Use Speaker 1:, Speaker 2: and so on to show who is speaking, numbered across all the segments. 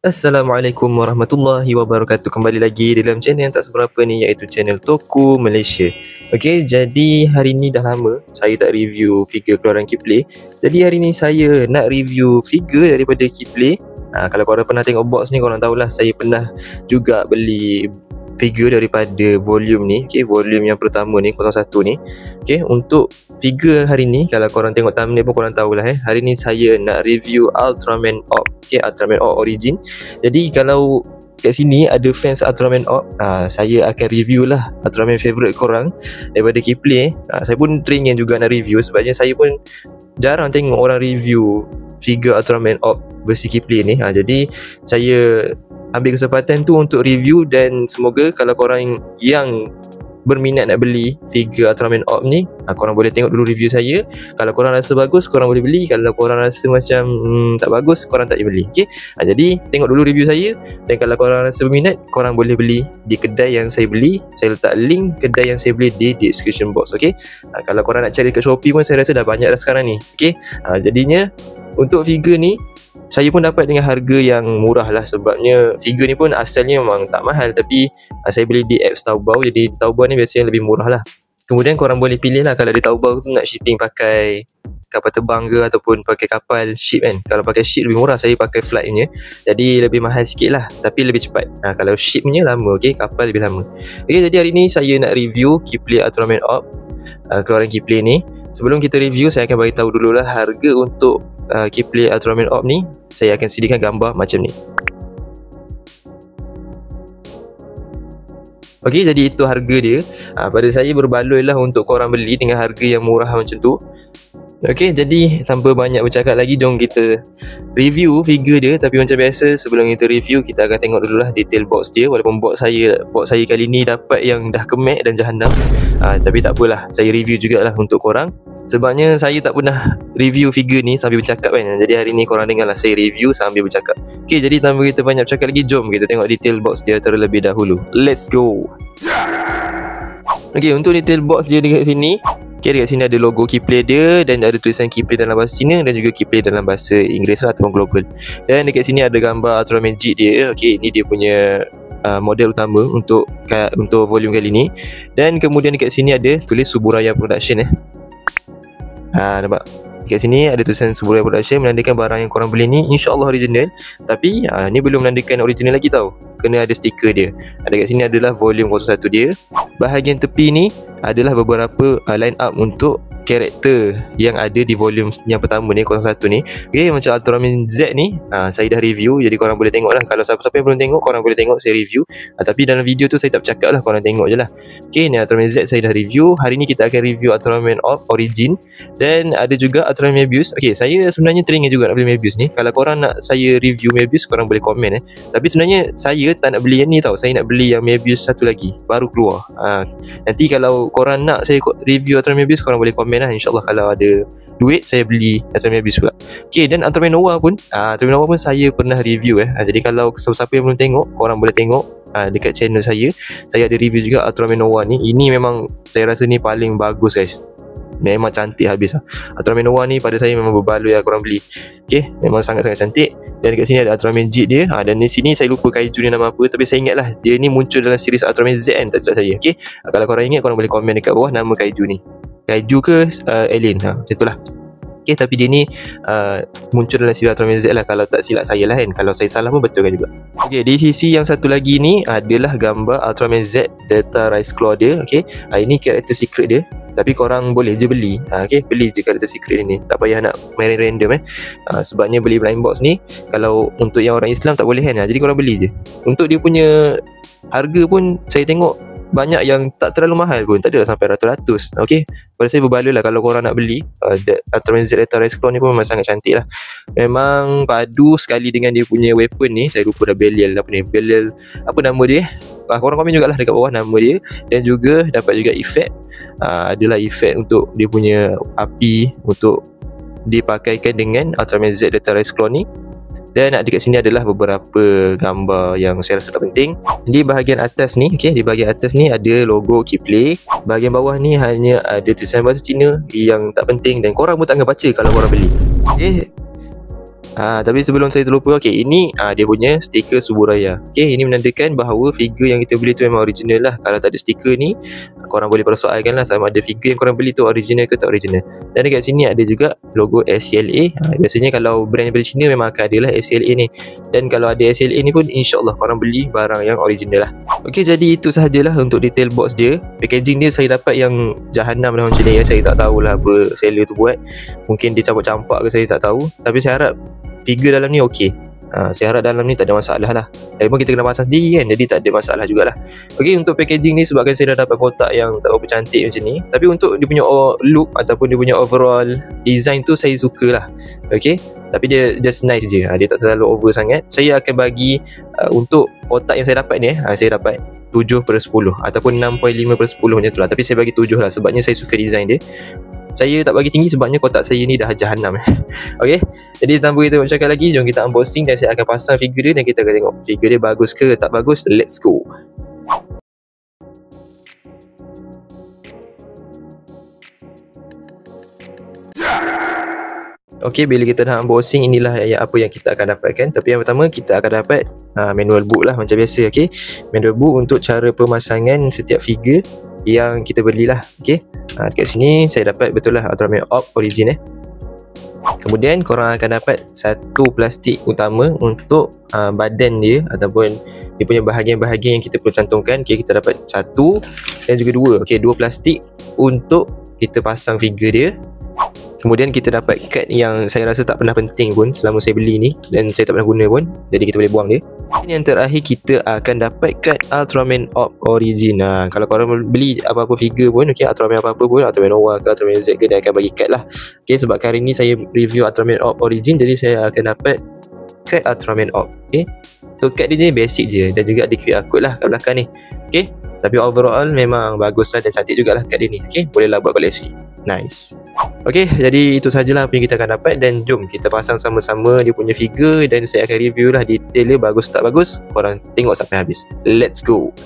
Speaker 1: Assalamualaikum warahmatullahi wabarakatuh. Kembali lagi dalam channel yang tak seberapa ni, iaitu channel Toko Malaysia. Okey, jadi hari ni dah lama saya tak review figure keluaran Keyplay. Jadi hari ni saya nak review figure daripada Keyplay. Kalau korang pernah tengok box ni, korang tahulah saya pernah juga beli figure daripada volume ni. Okey, volume yang pertama ni, 01 ni. Okey, untuk figure hari ni, kalau korang tengok thumbnail pun korang tahulah hari ni saya nak review Ultraman Orb. Okey, Ultraman Orb Origin. Jadi kalau kat sini ada fans Ultraman Orb, saya akan review lah Ultraman favourite korang daripada Keyplay. Saya pun teringin juga nak review, sebabnya saya pun jarang tengok orang review figure Ultraman Orb versi Keyplay ni. Jadi saya ambil kesempatan tu untuk review, dan semoga kalau korang yang berminat nak beli figure Ultraman Orb ni, korang boleh tengok dulu review saya. Kalau korang rasa bagus, korang boleh beli. Kalau korang rasa macam tak bagus, korang tak boleh beli. Okay? Jadi tengok dulu review saya, dan kalau korang rasa berminat, korang boleh beli di kedai yang saya beli. Saya letak link kedai yang saya beli di description box. Okay? Kalau korang nak cari kat Shopee pun, saya rasa dah banyak dah sekarang ni. Okay? Jadinya untuk figure ni saya pun dapat dengan harga yang murah lah, sebabnya figure ni pun asalnya memang tak mahal, tapi saya beli di apps Taobao. Jadi di Taobao ni biasanya lebih murah lah. Kemudian korang boleh pilih lah, kalau di Taobao tu nak shipping pakai kapal terbang ke ataupun pakai kapal ship kan. Kalau pakai ship lebih murah, saya pakai flight punya, jadi lebih mahal sikit lah, tapi lebih cepat. Kalau ship punya lama, okay, kapal lebih lama. Okay, jadi hari ni saya nak review Keyplay Ultraman Orb, keluaran Keyplay ni. Sebelum kita review, saya akan bagi tahu dululah harga untuk Keyplay Ultraman Orb ni. Saya akan sediakan gambar macam ni. Okey, jadi itu harga dia. Pada saya berbaloi lah untuk korang beli dengan harga yang murah macam tu. Okey, jadi tanpa banyak bercakap lagi, jom kita review figure dia. Tapi macam biasa, sebelum kita review, kita akan tengok dululah detail box dia. Walaupun box saya kali ni dapat yang dah kemek dan jahanam, tapi tak apalah, saya review jugalah untuk korang. Sebabnya saya tak pernah review figure ni sambil bercakap kan. Jadi hari ni korang dengarlah saya review sambil bercakap. Okey, jadi tanpa kita banyak bercakap lagi, jom kita tengok detail box dia terlebih dahulu. Let's go. Okey, untuk detail box dia dekat sini, dekat sini ada logo Keyplay dia, dan ada tulisan Keyplay dalam bahasa Cina dan juga Keyplay dalam bahasa Inggeris ataupun global. Dan dekat sini ada gambar Ultraman Jit dia. Okey, ini dia punya model utama untuk volume kali ni. Dan kemudian dekat sini ada tulis Suburaya Production. Nampak? Dekat sini ada tulisan Suburaya Production, menandakan barang yang korang beli ni insya-Allah original. Tapi ni belum menandakan original lagi tau, kena ada stiker dia. Dekat sini adalah volume 01 dia. Bahagian tepi ni adalah beberapa line up untuk karakter yang ada di volume yang pertama ni, 01 ni. Okay, macam Ultraman Z ni, saya dah review, jadi korang boleh tengok lah. Kalau siapa-siapa yang belum tengok, korang boleh tengok saya review. Tapi dalam video tu saya tak bercakap lah, korang tengok je lah. Okay, ni Ultraman Z saya dah review. Hari ni kita akan review Ultraman Orb Origin, dan ada juga Ultraman Mebius. Okay, saya sebenarnya teringin juga nak beli Mebius ni. Kalau korang nak saya review Mebius, korang boleh komen. Tapi sebenarnya saya tak nak beli yang ni tau. Saya nak beli yang Mebius satu lagi, baru keluar. Nanti kalau korang nak saya review Ultraman Mebius, korang boleh komen lah. InsyaAllah kalau ada duit, saya beli Ultraman Mebius pula. Okay, dan Ultraman Nova pun Ultraman Nova pun saya pernah review. Jadi kalau siapa-siapa yang belum tengok, korang boleh tengok dekat channel saya. Saya ada review juga Ultraman Nova ni. Ini memang saya rasa ni paling bagus guys, memang cantik habis lah. Ultraman Nova ni pada saya memang berbaloi lah korang beli. Okay, memang sangat-sangat cantik. Dan dekat sini ada Ultraman Jit dia. Dan di sini saya lupa kaiju ni nama apa, tapi saya ingat lah dia ni muncul dalam series Ultraman Z kan, tak silap saya. Okay, kalau korang ingat, korang boleh komen dekat bawah nama kaiju ni, kaiju ke alien, macam itulah. Okay, tapi dia ni muncul dalam series Ultraman Z lah, kalau tak silap saya lah kan. Kalau saya salah pun betul kan juga. Okay, di sisi yang satu lagi ni adalah gambar Ultraman Z Delta Rise Claw dia. Okay, ini karakter secret dia, tapi korang boleh je beli. Okay, beli je karakter secret ni, tak payah nak main random sebabnya beli blind box ni, kalau untuk yang orang Islam tak boleh kan. Jadi korang beli je. Untuk dia punya harga pun saya tengok banyak yang tak terlalu mahal pun, tak adalah sampai ratus-ratus. Okay, pada saya berbaloi lah kalau korang nak beli. Ultraman Z Delta Rise Claw ni pun memang sangat cantik lah. Memang padu sekali dengan dia punya weapon ni. Saya lupa dah Belial apa ni, Belial apa nama dia. Korang komen jugalah dekat bawah nama dia. Dan juga dapat juga efek, adalah efek untuk dia punya api untuk dipakaikan dengan Ultraman Z Delta Rise Claw ni. Dan dekat sini adalah beberapa gambar yang saya rasa tak penting. Di bahagian atas ni, okay, di bahagian atas ni ada logo Keyplay. Bahagian bawah ni hanya ada tulisan bahasa Cina yang tak penting, dan korang pun tak akan baca kalau korang beli. Okay, Tapi sebelum saya terlupa, okay, ini dia punya stiker Suburaya. Okay, ini menandakan bahawa figure yang kita beli tu memang original lah. Kalau tak ada stiker ni, korang boleh persoalkan lah sama ada figure yang korang beli tu original ke tak original. Dan dekat sini ada juga logo SCLA. Biasanya kalau brand daripada China memang akan ada lah SCLA ni. Dan kalau ada SCLA ni pun, insyaAllah korang beli barang yang original lah. Okay, jadi itu sahajalah untuk detail box dia. Packaging dia saya dapat yang jahanam lah macam ni ya. Saya tak tahulah apa seller tu buat. Mungkin dia campak-campak ke, saya tak tahu. Tapi saya harap figure dalam ni okey. Saya harap dalam ni tak ada masalah lah. Lagipun kita kena pasang sendiri kan, jadi tak ada masalah jugalah. Okey, untuk packaging ni sebabkan saya dah dapat kotak yang tak berapa cantik macam ni, tapi untuk dia punya look ataupun dia punya overall design tu saya suka lah. Okey, tapi dia just nice je. Dia tak terlalu over sangat. Saya akan bagi untuk kotak yang saya dapat ni saya dapat 7/10 ataupun 6.5/10 macam tu lah. Tapi saya bagi 7 lah sebabnya saya suka design dia. Saya tak bagi tinggi sebabnya kotak saya ni dah jahanam. Okay, jadi tanpa kita bercakap lagi, jom kita unboxing dan saya akan pasang figure dia dan kita akan tengok figure dia bagus ke tak bagus. Let's go. Okay, bila kita dah unboxing, inilah apa yang kita akan dapatkan. Tapi yang pertama kita akan dapat manual book lah macam biasa. Okay, manual book untuk cara pemasangan setiap figure yang kita belilah. Okay, dekat sini saya dapat betul lah Ultraman Orb Origin Kemudian korang akan dapat satu plastik utama untuk badan dia ataupun dia punya bahagian-bahagian yang kita perlu cantumkan. Okay, kita dapat satu dan juga dua. Okay, dua plastik untuk kita pasang figure dia. Kemudian kita dapat kad yang saya rasa tak pernah penting pun selama saya beli ni, dan saya tak pernah guna pun, jadi kita boleh buang dia. Dan yang terakhir kita akan dapat kad Ultraman Orb Origin. Kalau korang beli apa-apa figure pun, okay, Ultraman apa-apa pun, Ultraman Nova ke Ultraman Z ke, dia akan bagi kad lah. Okay, sebab kali ni saya review Ultraman Orb Origin, jadi saya akan dapat kad Ultraman Orb. Okay, so kad dia basic je dan juga ada QR code lah kat belakang ni. Okay, tapi overall memang bagus lah dan cantik jugalah kad dia ni. Okay, bolehlah buat koleksi. Nice. Okay, jadi itu sahajalah apa yang kita akan dapat. Dan jom kita pasang sama-sama dia punya figure dan saya akan review lah detail dia bagus tak bagus. Korang tengok sampai habis. Let's go.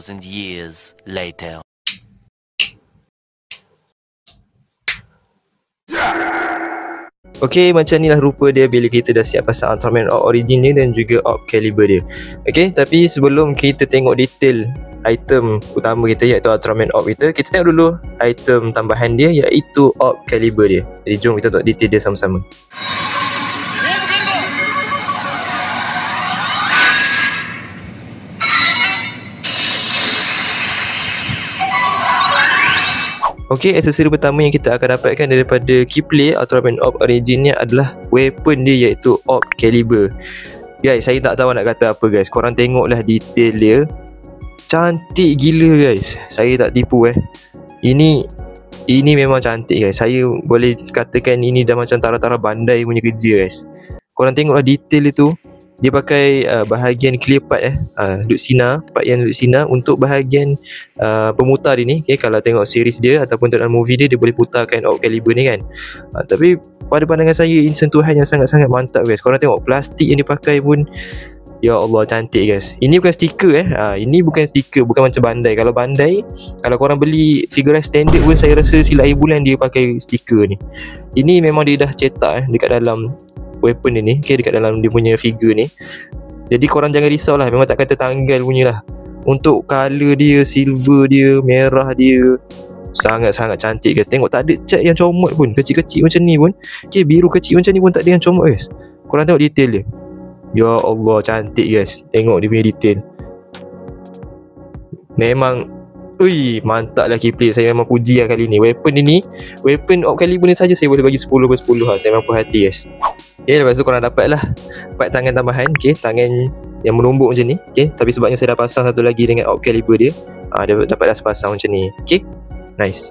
Speaker 2: 2,000 years later.
Speaker 1: Okay, macam inilah rupa dia bila kita dah siap pasang Ultraman Orb Origin dia dan juga Orb Caliber dia. Okay, tapi sebelum kita tengok detail item utama kita iaitu Ultraman Orb kita tengok dulu item tambahan dia iaitu Orb Caliber dia. Jadi jom kita tengok detail dia sama-sama. Okay, aksesori pertama yang kita akan dapatkan daripada Keyplay Ultraman Orb Origin ni adalah weapon dia iaitu Orb Caliber. Guys, saya tak tahu nak kata apa guys. Korang tengoklah detail dia. Cantik gila guys. Saya tak tipu Ini memang cantik guys. Saya boleh katakan ini dah macam Tara-Tara Bandai punya kerja guys. Korang tengoklah detail itu. Dia pakai bahagian clear part Luxina, part yang Luxina untuk bahagian pemutar ini. Okay, kalau tengok series dia ataupun dalam movie dia boleh putarkan Orb Caliber ni kan. Tapi pada pandangan saya ini sentuhan yang sangat-sangat mantap guys. Korang tengok plastik yang dipakai pun, ya Allah, cantik guys. Ini bukan stiker ini bukan stiker, bukan macam Bandai. Kalau Bandai, kalau korang beli figure standard pun saya rasa silap air bulan dia pakai stiker ni. Ini memang dia dah cetak dekat dalam weapon ni, okay, dekat dalam dia punya figure ni. Jadi korang jangan risau lah, memang tak kata tanggal punya lah. Untuk colour dia, silver dia, merah dia, sangat-sangat cantik guys. Tengok tak ada cat yang comot pun, kecil-kecil macam ni pun. Okay, biru kecil macam ni pun tak ada yang comot guys. Korang tengok detail dia. Ya Allah, cantik guys. Tengok dia punya detail. Memang Ui, mantap lah Kipli. Saya memang puji lah kali ni. Weapon op kaliber ni saja saya boleh bagi 10/10 lah. Saya memang puas hati guys. Okay, lepas tu korang dapat lah part tangan tambahan. Okay, tangan yang menumbuk macam ni. Okay, tapi sebabnya saya dah pasang satu lagi dengan op caliber dia, dia dapat dah sepasang macam ni. Okay, nice.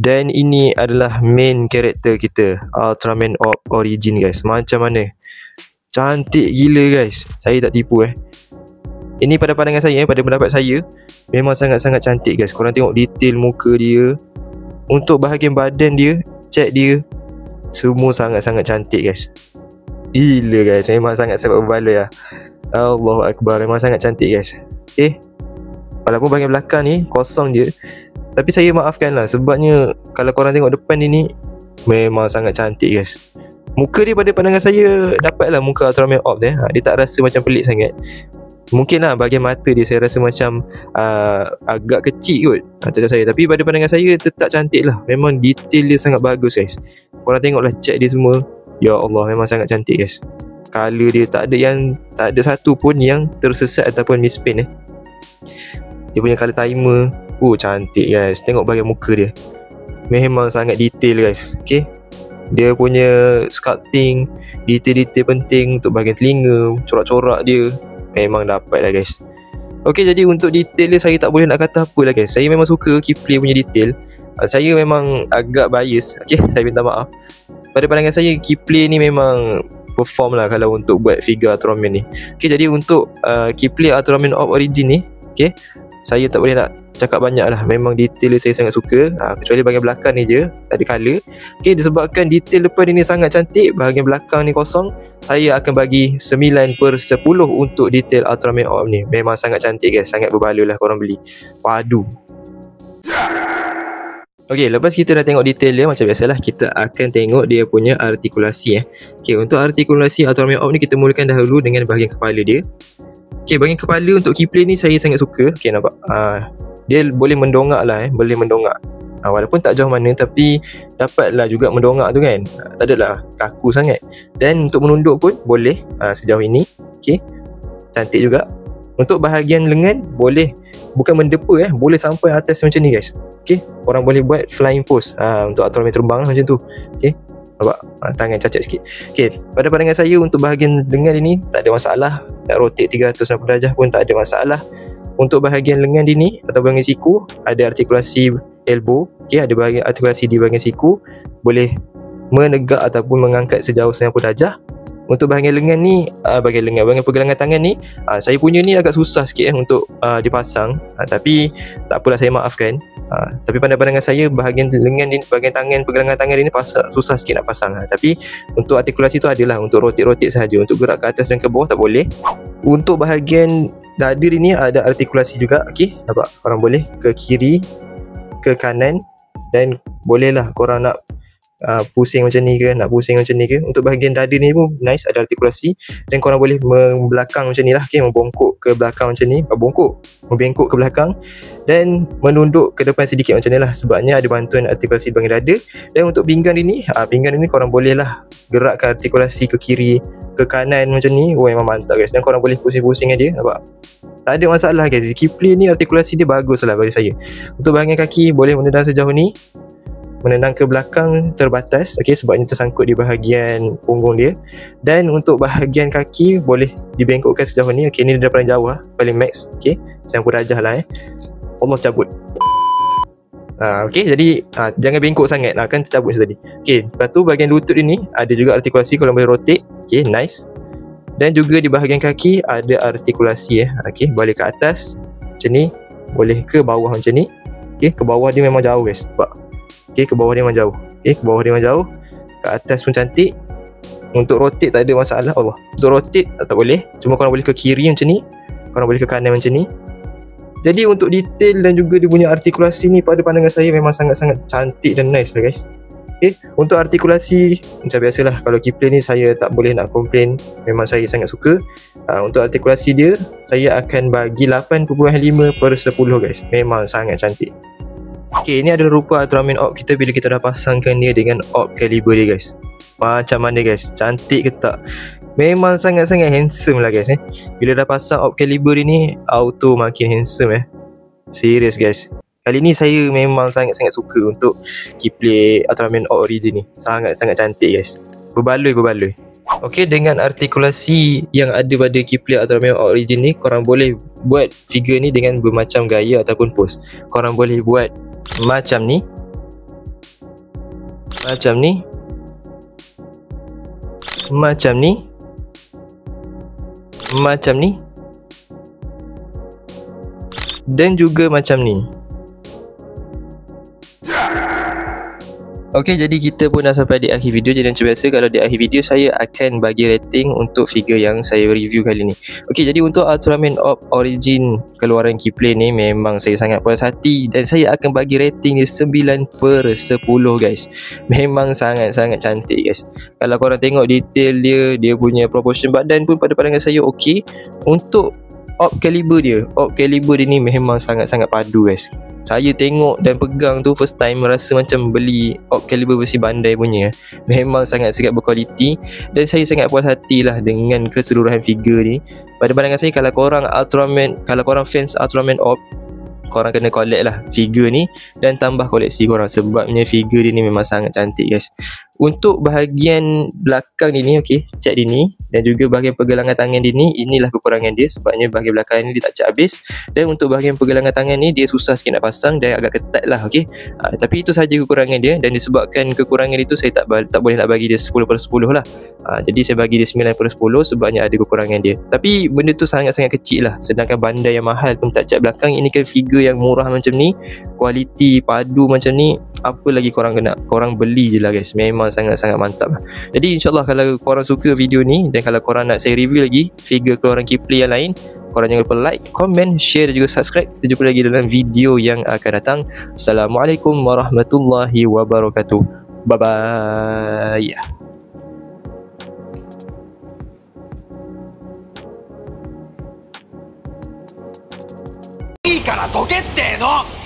Speaker 1: Dan ini adalah main karakter kita, Ultraman Orb Origin guys. Macam mana? Cantik gila guys. Saya tak tipu Ini pada pandangan saya, pada pendapat saya, memang sangat-sangat cantik guys. Korang tengok detail muka dia, untuk bahagian badan dia, cat dia, semua sangat-sangat cantik guys. Gila guys, memang sangat berbaloi lah. Allahu Akbar, memang sangat cantik guys. Okay, walaupun bahagian belakang ni kosong je, tapi saya maafkan lah, sebabnya kalau korang tengok depan ni memang sangat cantik guys. Muka dia pada pandangan saya dapatlah muka Ultraman Orb dia. Dia tak rasa macam pelik sangat. Mungkin lah bahagian mata dia saya rasa macam agak kecil kot macam saya. Tapi pada pandangan saya tetap cantik lah. Memang detail dia sangat bagus guys. Korang tengoklah cat dia semua. Ya Allah, memang sangat cantik guys. Color dia tak ada satu pun yang tersesat ataupun mispaint Dia punya color timer, cantik guys. Tengok bahagian muka dia, memang sangat detail guys. Okay, dia punya sculpting, detail-detail penting untuk bahagian telinga, corak-corak dia memang dapat lah guys. Okay, jadi untuk detail dia saya tak boleh nak kata apa lah guys. Saya memang suka Kipli punya detail. Saya memang agak bias. Okay, saya minta maaf. Pada pandangan saya Kipli ni memang perform lah kalau untuk buat figure Ultraman ni. Okay, jadi untuk Kipli Ultraman Orb Origin ni, okay, saya tak boleh nak cakap banyak lah. Memang detail saya sangat suka, kecuali bahagian belakang ni je tak ada colour. Okay, disebabkan detail depan ini sangat cantik, bahagian belakang ni kosong, saya akan bagi 9/10 untuk detail Ultraman Orb ni. Memang sangat cantik guys, sangat berbaloi lah korang beli. Padu. Okay, lepas kita dah tengok detail dia, macam biasalah kita akan tengok dia punya artikulasi Okay, untuk artikulasi Ultraman Orb ni kita mulakan dahulu dengan bahagian kepala dia. Okay, bahagian kepala untuk Kipli ni saya sangat suka. Okay, nampak? Dia boleh mendongak lah boleh mendongak. Walaupun tak jauh mana, tapi dapatlah juga mendongak tu kan. Tak adalah kaku sangat. Dan untuk menunduk pun boleh sejauh ini. Okay, cantik juga. Untuk bahagian lengan boleh, bukan mendepa boleh sampai atas macam ni guys. Okay, orang boleh buat flying pose untuk Ultraman terbang macam tu. Okay, nampak? Tangan cacat sikit. Okay, pada pandangan saya untuk bahagian lengan ini tak ada masalah. Nak rotate 360 darjah pun tak ada masalah. Untuk bahagian lengan dia ni atau bahagian siku, ada artikulasi elbow. Okay, ada bahagian artikulasi di bahagian siku, boleh menegak ataupun mengangkat sejauh 90 darjah. Untuk bahagian lengan ni, bahagian pergelangan tangan ni, saya punya ni agak susah sikit untuk dipasang, tapi tak apalah, saya maafkan. Tapi pada pandangan saya bahagian lengan ni, bahagian tangan, pergelangan tangan ni susah sikit nak pasang. Tapi untuk artikulasi tu adalah untuk rotate sahaja. Untuk gerak ke atas dan ke bawah tak boleh. Untuk bahagian dada ni ada artikulasi juga. Okey, nampak? Korang boleh ke kiri, ke kanan, dan bolehlah korang nak pusing macam ni ke, nak pusing macam ni ke. Untuk bahagian dada ni pun nice, ada artikulasi. Dan korang boleh membelakang macam ni lah. Okay, membongkok ke belakang macam ni, membengkok ke belakang, dan menunduk ke depan sedikit macam ni lah. Sebabnya ada bantuan artikulasi di bahagian dada. Dan untuk pinggang ni, pinggang ni korang boleh lah gerakkan artikulasi ke kiri, ke kanan macam ni. Memang mantap guys. Dan korang boleh pusing-pusing dia, nampak? Tak ada masalah guys. Kipli ni artikulasi dia bagus lah bagi saya. Untuk bahagian kaki boleh menendang sejauh ni, menendang ke belakang terbatas. Okay, sebabnya tersangkut di bahagian punggung dia. Dan untuk bahagian kaki boleh dibengkokkan sejauh ni. Okay, ni dia paling jauh paling max. Okay, 90 darjah lah Allah cabut. Okay, jadi jangan bengkok sangat kan tercabut macam tadi. Okay, lepas tu bahagian lutut ini ada juga artikulasi, kalau boleh rotate. Okay, nice. Dan juga di bahagian kaki ada artikulasi Okay, balik ke atas macam ni, boleh ke bawah macam ni. Okay, ke bawah dia memang jauh guys, nampak? Okay, ke bawah dia memang jauh. Okay, ke bawah dia memang jauh. Ke atas pun cantik. Untuk rotate tak ada masalah. Allah, untuk rotate tak boleh. Cuma korang boleh ke kiri macam ni, korang boleh ke kanan macam ni. Jadi untuk detail dan juga dia punya artikulasi ni pada pandangan saya memang sangat-sangat cantik dan nice lah guys. Okay, untuk artikulasi macam biasalah, kalau Kipli ni saya tak boleh nak komplain. Memang saya sangat suka. Untuk artikulasi dia, saya akan bagi 8.5/10 guys. Memang sangat cantik. Okay, ini adalah rupa Ultraman Orb kita bila kita dah pasangkan dia dengan Orb Caliber dia guys. Macam mana guys? Cantik ke tak? Memang sangat-sangat handsome lah guys Bila dah pasang Orb Caliber dia ni, auto makin handsome Serius guys. Kali ni saya memang sangat-sangat suka untuk Keyblade Ultraman Orb Origin ni. Sangat-sangat cantik guys. Berbaloi. Okay, dengan artikulasi yang ada pada Keyblade Ultraman Orb Origin ni, korang boleh buat figure ni dengan bermacam gaya ataupun pose. Korang boleh buat macam ni, macam ni, macam ni, macam ni, dan juga macam ni. Okey, jadi kita pun dah sampai di akhir video. Jadi macam biasa, kalau di akhir video saya akan bagi rating untuk figure yang saya review kali ni. Okey, jadi untuk Ultraman Orb Origin keluaran Keyblade ni memang saya sangat puas hati dan saya akan bagi rating dia 9/10 guys. Memang sangat-sangat cantik guys. Kalau korang tengok detail dia punya proportion badan pun pada pandangan saya okey. Untuk Orb Caliber dia ni memang sangat-sangat padu guys. Saya tengok dan pegang tu first time rasa macam beli Orb Caliber versi Bandai punya. Memang sangat-sangat berkualiti dan saya sangat puas hati lah dengan keseluruhan figure ni. Pada pandangan saya, kalau korang fans Ultraman Orb, korang kena collect lah figure ni dan tambah koleksi korang sebabnya figure dia ni memang sangat cantik guys. Untuk bahagian belakang dia ni, okey, cat dia ni dan juga bahagian pergelangan tangan dia ni, inilah kekurangan dia sebabnya bahagian belakang ni dia tak cat habis. Dan untuk bahagian pergelangan tangan ni dia susah sikit nak pasang dan agak ketat lah, okey. Tapi itu sahaja kekurangan dia dan disebabkan kekurangan itu saya tak boleh nak bagi dia 10/10 lah. Jadi saya bagi dia 9/10 sebabnya ada kekurangan dia. Tapi benda tu sangat-sangat kecil lah. Sedangkan Bandai yang mahal pun tak cat belakang, ini kan figure yang murah macam ni, kualiti padu macam ni, apa lagi korang kena? Korang beli je lah guys. Memang sangat-sangat mantap lah. Jadi insyaAllah kalau korang suka video ni dan kalau korang nak saya review lagi figure keluaran Keyblade yang lain, korang jangan lupa like, comment, share dan juga subscribe. Kita jumpa lagi dalam video yang akan datang. Assalamualaikum warahmatullahi wabarakatuh. Bye bye.
Speaker 3: いいからどけっての！